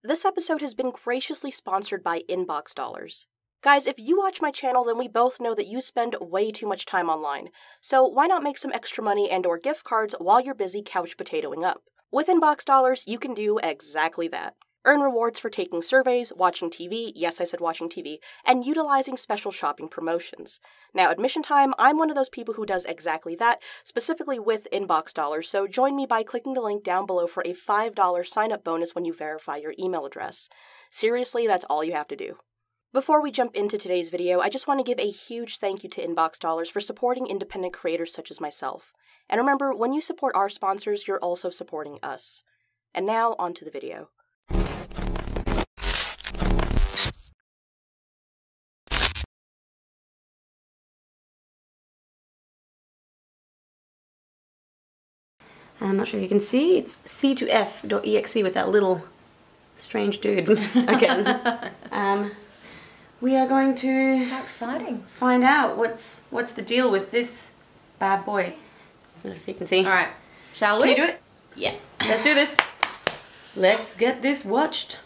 This episode has been graciously sponsored by Inbox Dollars. Guys, if you watch my channel, then we both know that you spend way too much time online. So why not make some extra money and/or gift cards while you're busy couch potatoing up? With Inbox Dollars, you can do exactly that. Earn rewards for taking surveys, watching TV, yes I said watching TV, and utilizing special shopping promotions. Now, admission time, I'm one of those people who does exactly that, specifically with Inbox Dollars, so join me by clicking the link down below for a $5 sign-up bonus when you verify your email address. Seriously, that's all you have to do. Before we jump into today's video, I just want to give a huge thank you to Inbox Dollars for supporting independent creators such as myself. And remember, when you support our sponsors, you're also supporting us. And now, on to the video. I'm not sure if you can see, it's C2F.exe with that little strange dude again. We are going to How exciting. Find out what's the deal with this bad boy. I don't know if you can see. Alright, shall we? Can you do it? Yeah. Let's do this. Let's get this watched.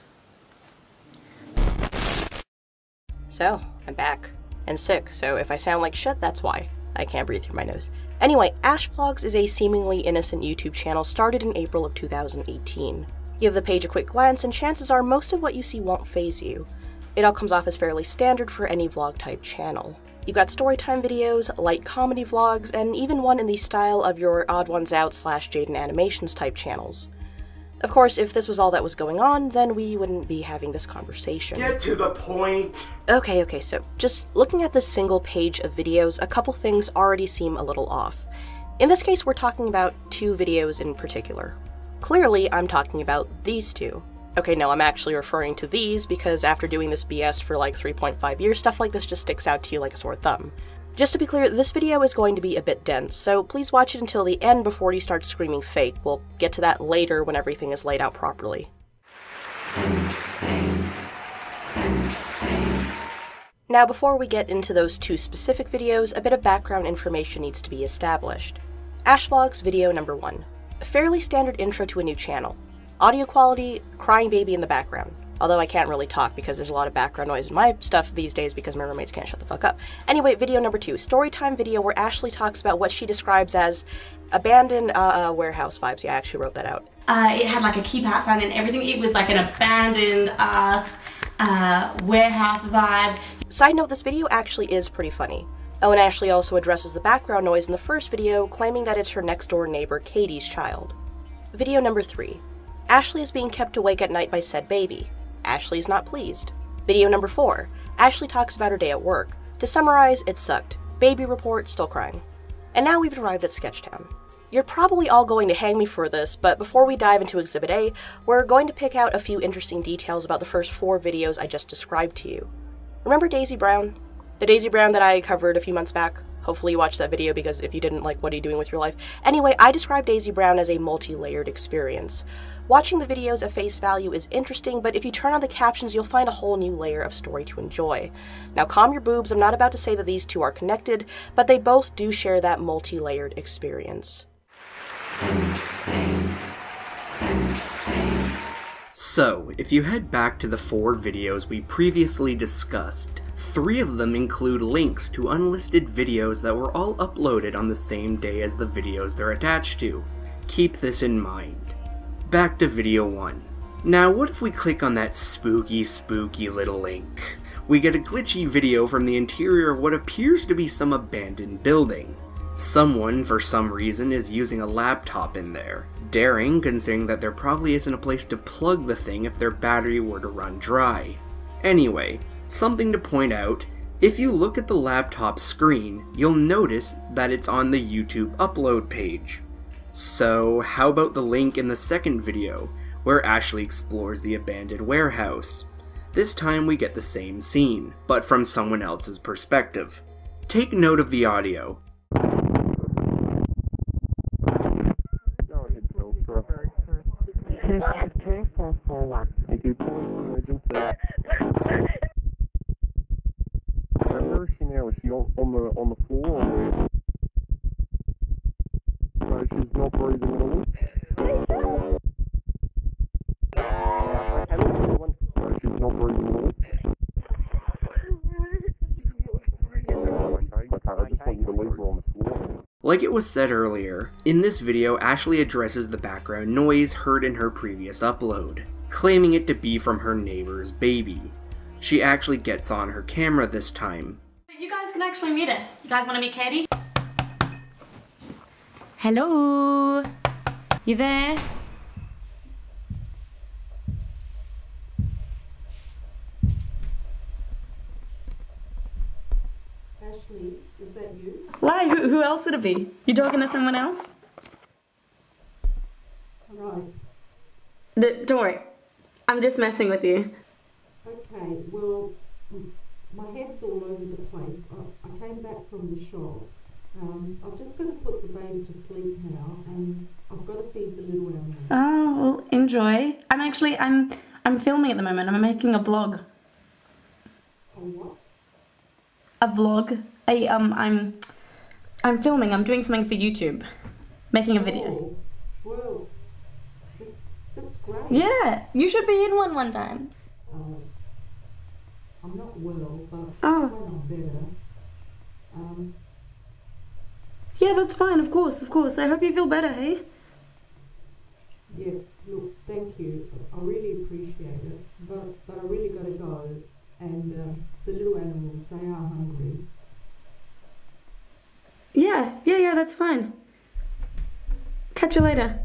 So, I'm back. And sick, so if I sound like shit, that's why. I can't breathe through my nose. Anyway, AshVlogs is a seemingly innocent YouTube channel started in April of 2018. Give the page a quick glance and chances are most of what you see won't faze you. It all comes off as fairly standard for any vlog-type channel. You've got storytime videos, light comedy vlogs, and even one in the style of your Odd Ones Out / Jaden Animations type channels. Of course, if this was all that was going on, then we wouldn't be having this conversation. Get to the point! Okay, so just looking at this single page of videos, a couple things already seem a little off. In this case, we're talking about two videos in particular. Clearly, I'm talking about these two. Okay, no, I'm actually referring to these because after doing this BS for like 3.5 years, stuff like this just sticks out to you like a sore thumb. Just to be clear, this video is going to be a bit dense, so please watch it until the end before you start screaming fake. We'll get to that later when everything is laid out properly. Now, before we get into those two specific videos, a bit of background information needs to be established. AshVlogs video number 1. A fairly standard intro to a new channel. Audio quality, crying baby in the background. Although I can't really talk because there's a lot of background noise in my stuff these days because my roommates can't shut the fuck up. Anyway, video number 2, storytime video where Ashley talks about what she describes as abandoned warehouse vibes. Yeah, I actually wrote that out. It had like a keep out sign and everything. It was like an abandoned ass warehouse vibes. Side note, this video actually is pretty funny. Oh, and Ashley also addresses the background noise in the first video, claiming that it's her next door neighbor Katie's child. Video number 3. Ashley is being kept awake at night by said baby. Ashley is not pleased. Video number 4. Ashley talks about her day at work. To summarize, it sucked. Baby report, still crying. And now we've arrived at Sketchtown. You're probably all going to hang me for this, but before we dive into Exhibit A, we're going to pick out a few interesting details about the first 4 videos I just described to you. Remember Daisy Brown? The Daisy Brown that I covered a few months back? Hopefully you watched that video because if you didn't, like, what are you doing with your life? Anyway, I described Daisy Brown as a multi-layered experience. Watching the videos at face value is interesting, but if you turn on the captions, you'll find a whole new layer of story to enjoy. Now calm your boobs, I'm not about to say that these two are connected, but they both do share that multi-layered experience. So, if you head back to the 4 videos we previously discussed, 3 of them include links to unlisted videos that were all uploaded on the same day as the videos they're attached to. Keep this in mind. Back to video 1. Now what if we click on that spooky little link? We get a glitchy video from the interior of what appears to be some abandoned building. Someone, for some reason, is using a laptop in there. Daring, considering that there probably isn't a place to plug the thing if their battery were to run dry. Anyway, something to point out, if you look at the laptop screen, you'll notice that it's on the YouTube upload page. So, how about the link in the second video, where Ashley explores the abandoned warehouse? This time we get the same scene, but from someone else's perspective. Take note of the audio. Where is she now? Is she on the floor or where? She's not breathing at all. Like it was said earlier, in this video Ashley addresses the background noise heard in her previous upload, claiming it to be from her neighbor's baby. She actually gets on her camera this time. You guys can actually meet her. You guys want to meet Katie? Hello? You there? Ashley, is that you? Why? Who else would it be? You talking to someone else? Right. Don't worry. I'm just messing with you. Okay, well, my head's all over the place. I came back from the shops. I've just got to put the baby to sleep now, and I've got to feed the little animals. Oh, well, enjoy. I'm filming at the moment. I'm making a vlog. A what? A vlog. I'm filming. I'm doing something for YouTube. Making a video. Oh, well, that's great. Yeah, you should be in one time. I'm not well, but Oh. when I'm better. Yeah, that's fine. Of course. I hope you feel better, hey? Yeah, look, thank you. I really appreciate it, but I really got to go. And the little animals, they are hungry. Yeah, that's fine. Catch you later.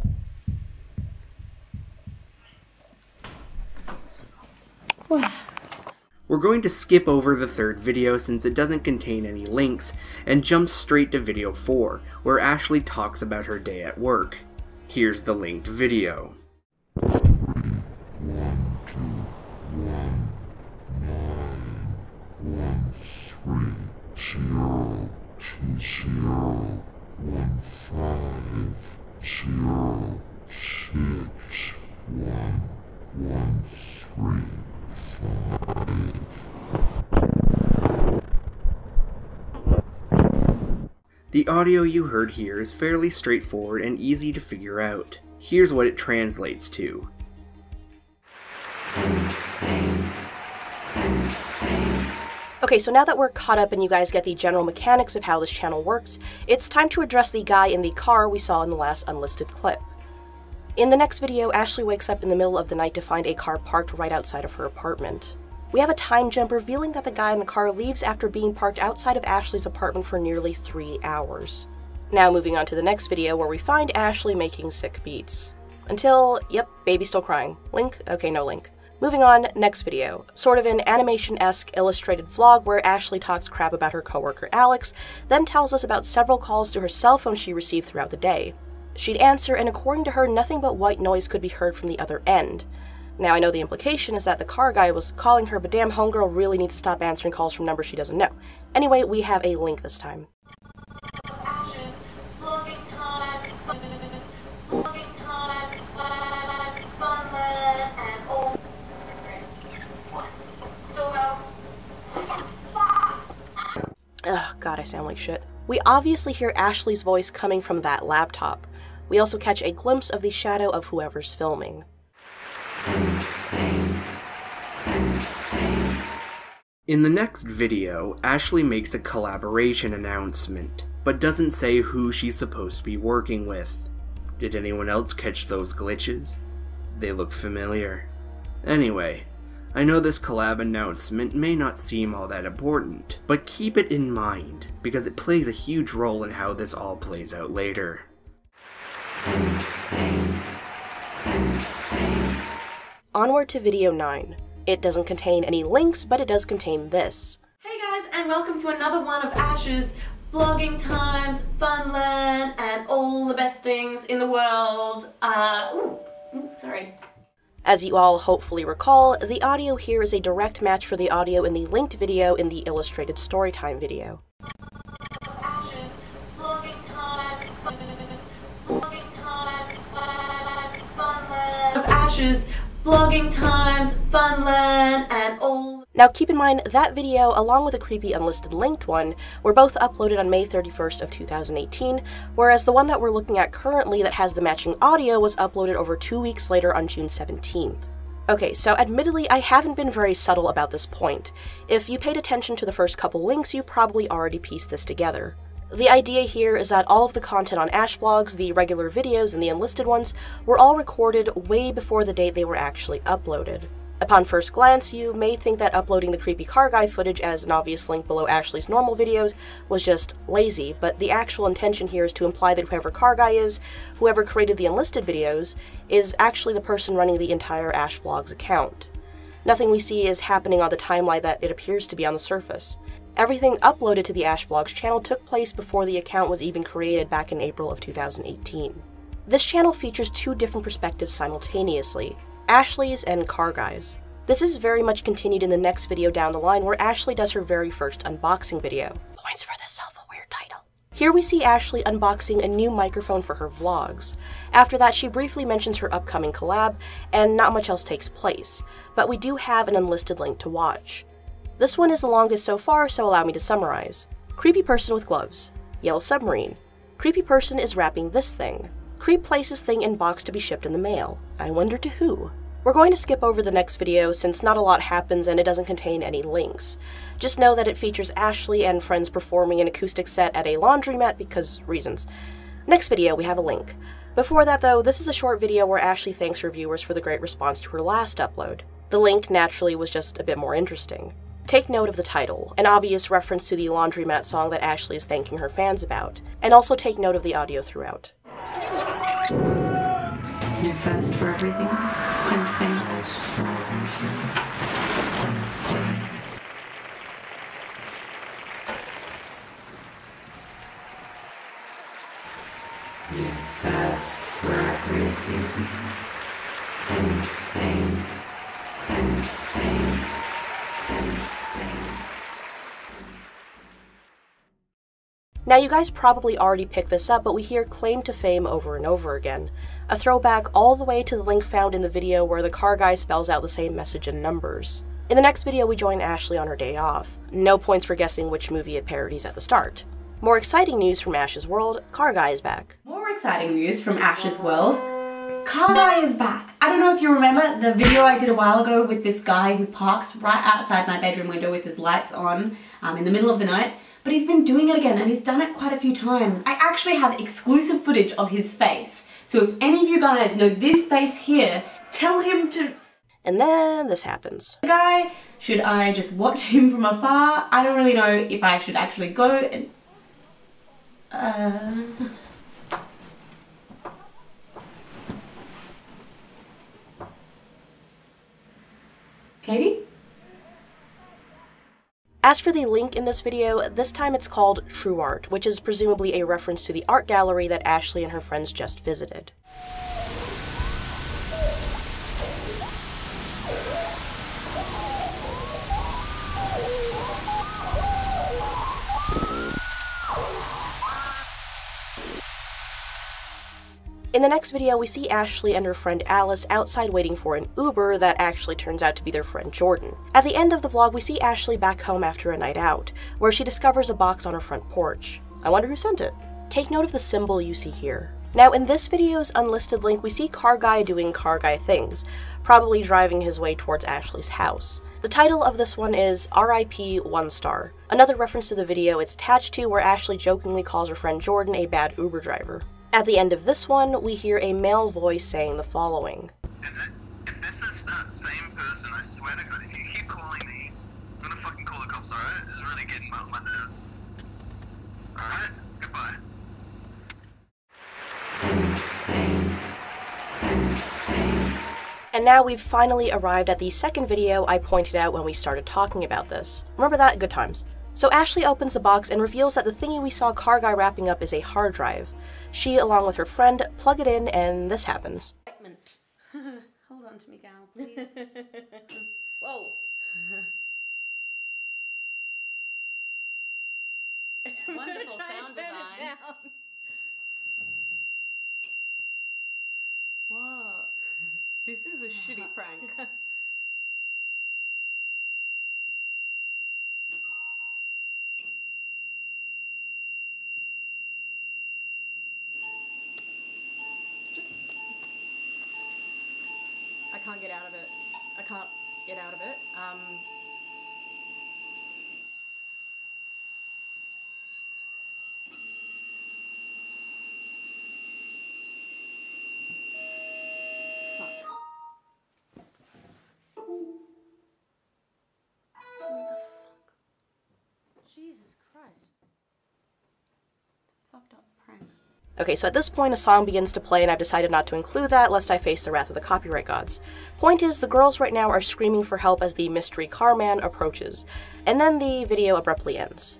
We're going to skip over the third video since it doesn't contain any links, and jump straight to video 4, where Ashley talks about her day at work. Here's the linked video. The audio you heard here is fairly straightforward and easy to figure out. Here's what it translates to. Okay, so now that we're caught up and you guys get the general mechanics of how this channel works, it's time to address the guy in the car we saw in the last unlisted clip. In the next video, Ashley wakes up in the middle of the night to find a car parked right outside of her apartment. We have a time jump revealing that the guy in the car leaves after being parked outside of Ashley's apartment for nearly 3 hours. Now moving on to the next video where we find Ashley making sick beats. Until, yep, baby's still crying. Link? Okay, no link. Moving on, next video. Sort of an animation-esque illustrated vlog where Ashley talks crap about her coworker Alex, then tells us about several calls to her cell phone she received throughout the day. She'd answer, and according to her, nothing but white noise could be heard from the other end. Now, I know the implication is that the car guy was calling her, but damn, homegirl really needs to stop answering calls from numbers she doesn't know. Anyway, we have a link this time. Ugh, God, I sound like shit. We obviously hear Ashley's voice coming from that laptop. We also catch a glimpse of the shadow of whoever's filming. In the next video, Ashley makes a collaboration announcement, but doesn't say who she's supposed to be working with. Did anyone else catch those glitches? They look familiar. Anyway, I know this collab announcement may not seem all that important, but keep it in mind, because it plays a huge role in how this all plays out later. Onward to video 9. It doesn't contain any links, but it does contain this. Hey guys, and welcome to another one of Ash's vlogging times, Funland, and all the best things in the world. Sorry. As you all hopefully recall, the audio here is a direct match for the audio in the linked video in the illustrated storytime video. Ash's vlogging times, Funland, and all. Now keep in mind, that video, along with a creepy unlisted linked one, were both uploaded on May 31st of 2018, whereas the one that we're looking at currently that has the matching audio was uploaded over 2 weeks later on June 17th. Okay, so admittedly, I haven't been very subtle about this point. If you paid attention to the first couple links, you probably already pieced this together. The idea here is that all of the content on AshVlogs, the regular videos and the unlisted ones, were all recorded way before the date they were actually uploaded. Upon first glance, you may think that uploading the creepy car guy footage as an obvious link below Ashley's normal videos was just lazy, but the actual intention here is to imply that whoever car guy is, whoever created the unlisted videos, is actually the person running the entire AshVlogs account. Nothing we see is happening on the timeline that it appears to be on the surface. Everything uploaded to the AshVlogs channel took place before the account was even created back in April of 2018. This channel features two different perspectives simultaneously, Ashley's and Car Guy's. This is very much continued in the next video down the line where Ashley does her very first unboxing video. Points for this self-aware title. Here we see Ashley unboxing a new microphone for her vlogs. After that, she briefly mentions her upcoming collab, and not much else takes place, but we do have an unlisted link to watch. This one is the longest so far, so allow me to summarize. Creepy person with gloves. Yellow submarine. Creepy person is wrapping this thing. Creep places thing in box to be shipped in the mail. I wonder to who? We're going to skip over the next video since not a lot happens and it doesn't contain any links. Just know that it features Ashley and friends performing an acoustic set at a laundromat because reasons. Next video, we have a link. Before that though, this is a short video where Ashley thanks her viewers for the great response to her last upload. The link naturally was just a bit more interesting. Take note of the title, an obvious reference to the laundromat song that Ashley is thanking her fans about, and also take note of the audio throughout. You're first for everything. You're first for everything. And fame. And fame. And fame. Now you guys probably already picked this up, but we hear claim to fame over and over again. A throwback all the way to the link found in the video where the car guy spells out the same message in numbers. In the next video we join Ashley on her day off. No points for guessing which movie it parodies at the start. More exciting news from Ash's world, Car Guy is back. More exciting news from Ash's world. Car Guy is back. I don't know if you remember the video I did a while ago with this guy who parks right outside my bedroom window with his lights on in the middle of the night. But he's been doing it again, and he's done it quite a few times. I actually have exclusive footage of his face. So if any of you guys know this face here, tell him to... And then this happens. Guy, should I just watch him from afar? I don't really know if I should actually go and... Katie? As for the link in this video, this time it's called True Art, which is presumably a reference to the art gallery that Ashley and her friends just visited. In the next video, we see Ashley and her friend Alice outside waiting for an Uber that actually turns out to be their friend Jordan. At the end of the vlog, we see Ashley back home after a night out, where she discovers a box on her front porch. I wonder who sent it. Take note of the symbol you see here. Now, in this video's unlisted link, we see Car Guy doing car guy things, probably driving his way towards Ashley's house. The title of this one is RIP 1 Star. Another reference to the video it's attached to where Ashley jokingly calls her friend Jordan a bad Uber driver. At the end of this one, we hear a male voice saying the following. If this is that same person, I swear to God, if you keep calling me, I'm gonna fucking call the cops, alright? It's really getting my nerves. Alright? Goodbye. And now we've finally arrived at the second video I pointed out when we started talking about this. Remember that? Good times. So Ashley opens the box and reveals that the thingy we saw Car Guy wrapping up is a hard drive. She, along with her friend, plug it in and this happens. Hold on to me, gal, please. Whoa. Wonderful sound design. What? This is a shitty prank. I can't get out of it. I can't get out of it. prank. Okay, so at this point a song begins to play and I've decided not to include that lest I face the wrath of the copyright gods. Point is, the girls right now are screaming for help as the mystery car man approaches, and then the video abruptly ends.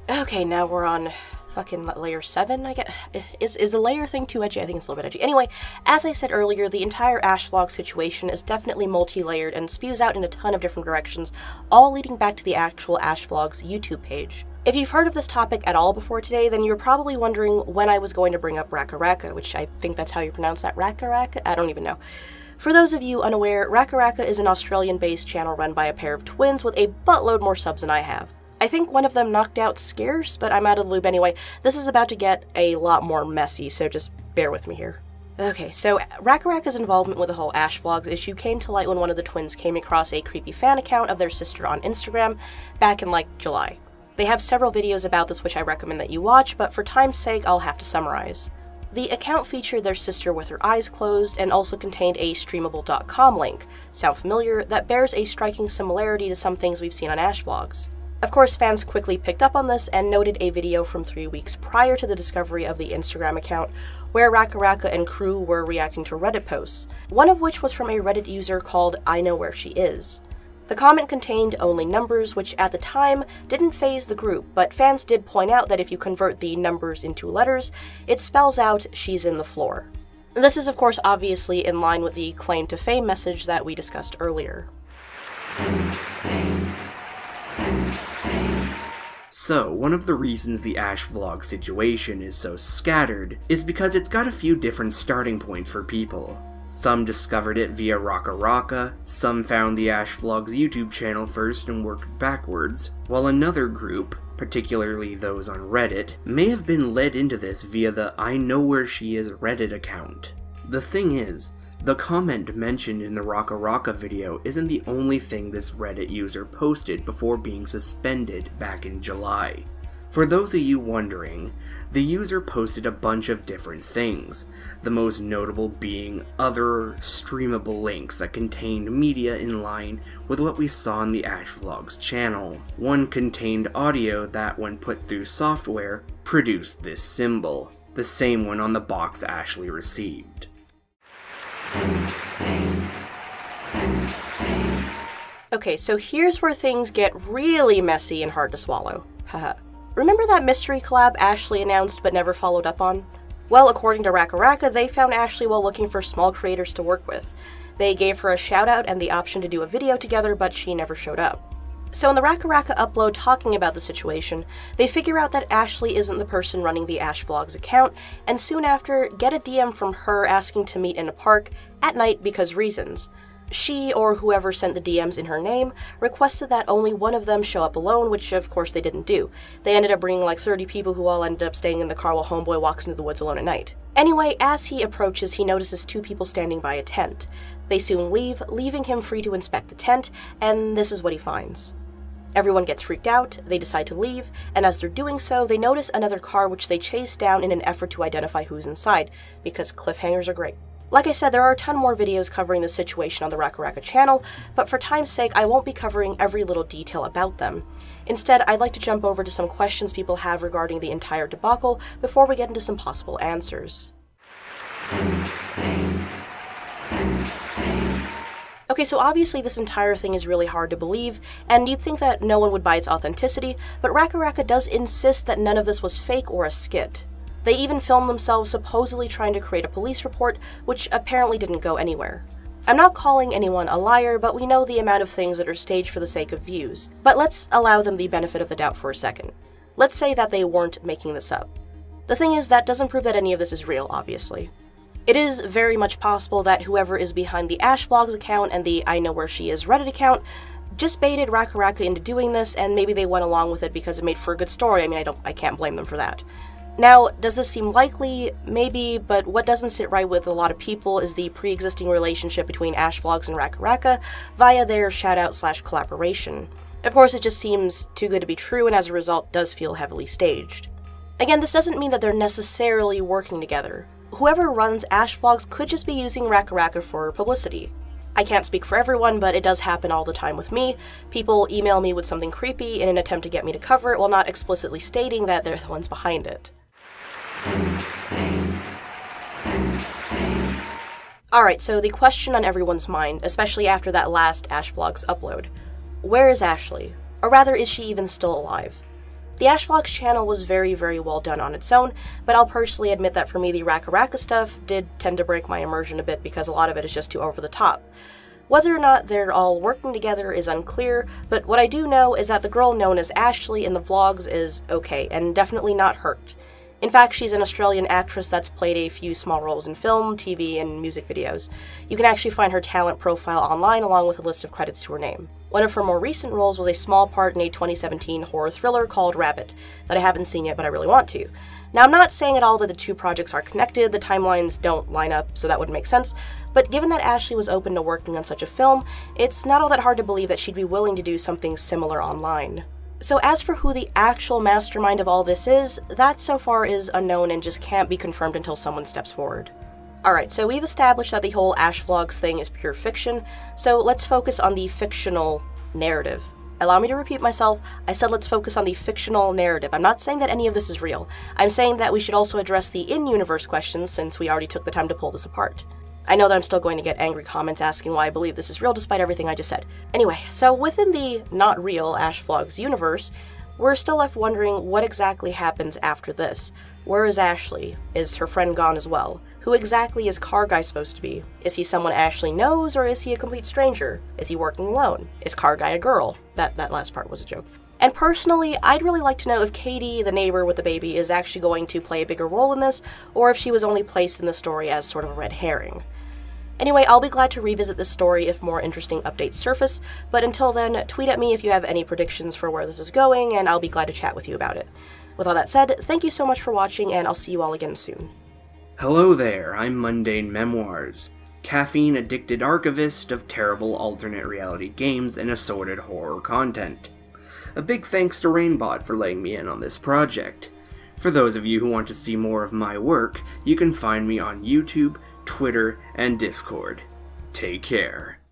Okay, now we're on fucking layer 7, I guess. Is the layer thing too edgy? I think it's a little bit edgy. Anyway, as I said earlier, the entire AshVlog situation is definitely multi-layered and spews out in a ton of different directions, all leading back to the actual AshVlogs YouTube page. If you've heard of this topic at all before today, then you're probably wondering when I was going to bring up Racka Racka, which I think that's how you pronounce that, Racka Racka? I don't even know. For those of you unaware, Racka Racka is an Australian-based channel run by a pair of twins with a buttload more subs than I have. I think one of them knocked out Scarce, but I'm out of the loop anyway. This is about to get a lot more messy, so just bear with me here. Okay, so Racka Racka's involvement with the whole AshVlogs issue came to light when one of the twins came across a creepy fan account of their sister on Instagram back in, like, July. They have several videos about this which I recommend that you watch, but for time's sake, I'll have to summarize. The account featured their sister with her eyes closed and also contained a streamable.com link, sound familiar, that bears a striking similarity to some things we've seen on AshVlogs. Of course, fans quickly picked up on this and noted a video from 3 weeks prior to the discovery of the Instagram account, where Racka Racka and crew were reacting to Reddit posts, one of which was from a Reddit user called I Know Where She Is. The comment contained only numbers, which at the time didn't faze the group, but fans did point out that if you convert the numbers into letters, it spells out she's in the floor. This is of course obviously in line with the claim to fame message that we discussed earlier. So, one of the reasons the AshVlog situation is so scattered is because it's got a few different starting points for people. Some discovered it via Racka Racka, some found the AshVlogs YouTube channel first and worked backwards, while another group, particularly those on Reddit, may have been led into this via the I Know Where She Is Reddit account. The thing is, the comment mentioned in the Racka Racka video isn't the only thing this Reddit user posted before being suspended back in July. For those of you wondering, the user posted a bunch of different things, the most notable being other streamable links that contained media in line with what we saw on the AshVlogs channel. One contained audio that, when put through software, produced this symbol, the same one on the box Ashley received. Okay, so here's where things get really messy and hard to swallow. Haha. Remember that mystery collab Ashley announced but never followed up on? Well, according to Racka Racka, they found Ashley while looking for small creators to work with. They gave her a shout out and the option to do a video together, but she never showed up. So in the Racka Racka upload talking about the situation, they figure out that Ashley isn't the person running the AshVlogs account, and soon after get a DM from her asking to meet in a park at night because reasons. She, or whoever sent the DMs in her name, requested that only one of them show up alone, which of course they didn't do. They ended up bringing like 30 people who all ended up staying in the car while Homeboy walks into the woods alone at night. Anyway, as he approaches, he notices 2 people standing by a tent. They soon leave, leaving him free to inspect the tent, and this is what he finds. Everyone gets freaked out, they decide to leave, and as they're doing so, they notice another car which they chase down in an effort to identify who's inside, because cliffhangers are great. Like I said, there are a ton more videos covering this situation on the Racka Racka channel, but for time's sake, I won't be covering every little detail about them. Instead, I'd like to jump over to some questions people have regarding the entire debacle before we get into some possible answers. Okay, so obviously this entire thing is really hard to believe, and you'd think that no one would buy its authenticity, but Racka Racka does insist that none of this was fake or a skit. They even filmed themselves supposedly trying to create a police report, which apparently didn't go anywhere. I'm not calling anyone a liar, but we know the amount of things that are staged for the sake of views. But let's allow them the benefit of the doubt for a second. Let's say that they weren't making this up. The thing is, that doesn't prove that any of this is real, obviously. It is very much possible that whoever is behind the AshVlogs account and the I Know Where She Is Reddit account just baited Racka Racka into doing this, and maybe they went along with it because it made for a good story. I mean, I can't blame them for that. Now, does this seem likely? Maybe, but what doesn't sit right with a lot of people is the pre-existing relationship between AshVlogs and Racka Racka via their shoutout/collaboration. Of course, it just seems too good to be true, and as a result, does feel heavily staged. Again, this doesn't mean that they're necessarily working together. Whoever runs AshVlogs could just be using Racka Racka for publicity. I can't speak for everyone, but it does happen all the time with me. People email me with something creepy in an attempt to get me to cover it while not explicitly stating that they're the ones behind it. Alright, so the question on everyone's mind, especially after that last AshVlogs upload. Where is Ashley? Or rather, is she even still alive? The AshVlogs channel was very, very well done on its own, but I'll personally admit that for me the Racka Racka stuff did tend to break my immersion a bit because a lot of it is just too over the top. Whether or not they're all working together is unclear, but what I do know is that the girl known as Ashley in the vlogs is okay, and definitely not hurt. In fact, she's an Australian actress that's played a few small roles in film, TV, and music videos. You can actually find her talent profile online along with a list of credits to her name. One of her more recent roles was a small part in a 2017 horror thriller called Rabbit, that I haven't seen yet but I really want to. Now, I'm not saying at all that the two projects are connected, the timelines don't line up, so that would make sense, but given that Ashley was open to working on such a film, it's not all that hard to believe that she'd be willing to do something similar online. So as for who the actual mastermind of all this is, that so far is unknown and just can't be confirmed until someone steps forward. Alright, so we've established that the whole AshVlogs thing is pure fiction, so let's focus on the fictional narrative. Allow me to repeat myself, I said let's focus on the fictional narrative. I'm not saying that any of this is real. I'm saying that we should also address the in-universe questions since we already took the time to pull this apart. I know that I'm still going to get angry comments asking why I believe this is real despite everything I just said. Anyway, so within the not real AshVlogs universe, we're still left wondering what exactly happens after this. Where is Ashley? Is her friend gone as well? Who exactly is Car Guy supposed to be? Is he someone Ashley knows, or is he a complete stranger? Is he working alone? Is Car Guy a girl? That last part was a joke. And personally, I'd really like to know if Katie, the neighbor with the baby, is actually going to play a bigger role in this, or if she was only placed in the story as sort of a red herring. Anyway, I'll be glad to revisit this story if more interesting updates surface, but until then, tweet at me if you have any predictions for where this is going, and I'll be glad to chat with you about it. With all that said, thank you so much for watching, and I'll see you all again soon. Hello there, I'm Mundane Memoirs, caffeine-addicted archivist of terrible alternate reality games and assorted horror content. A big thanks to Rainbot for letting me in on this project. For those of you who want to see more of my work, you can find me on YouTube, Twitter, and Discord. Take care.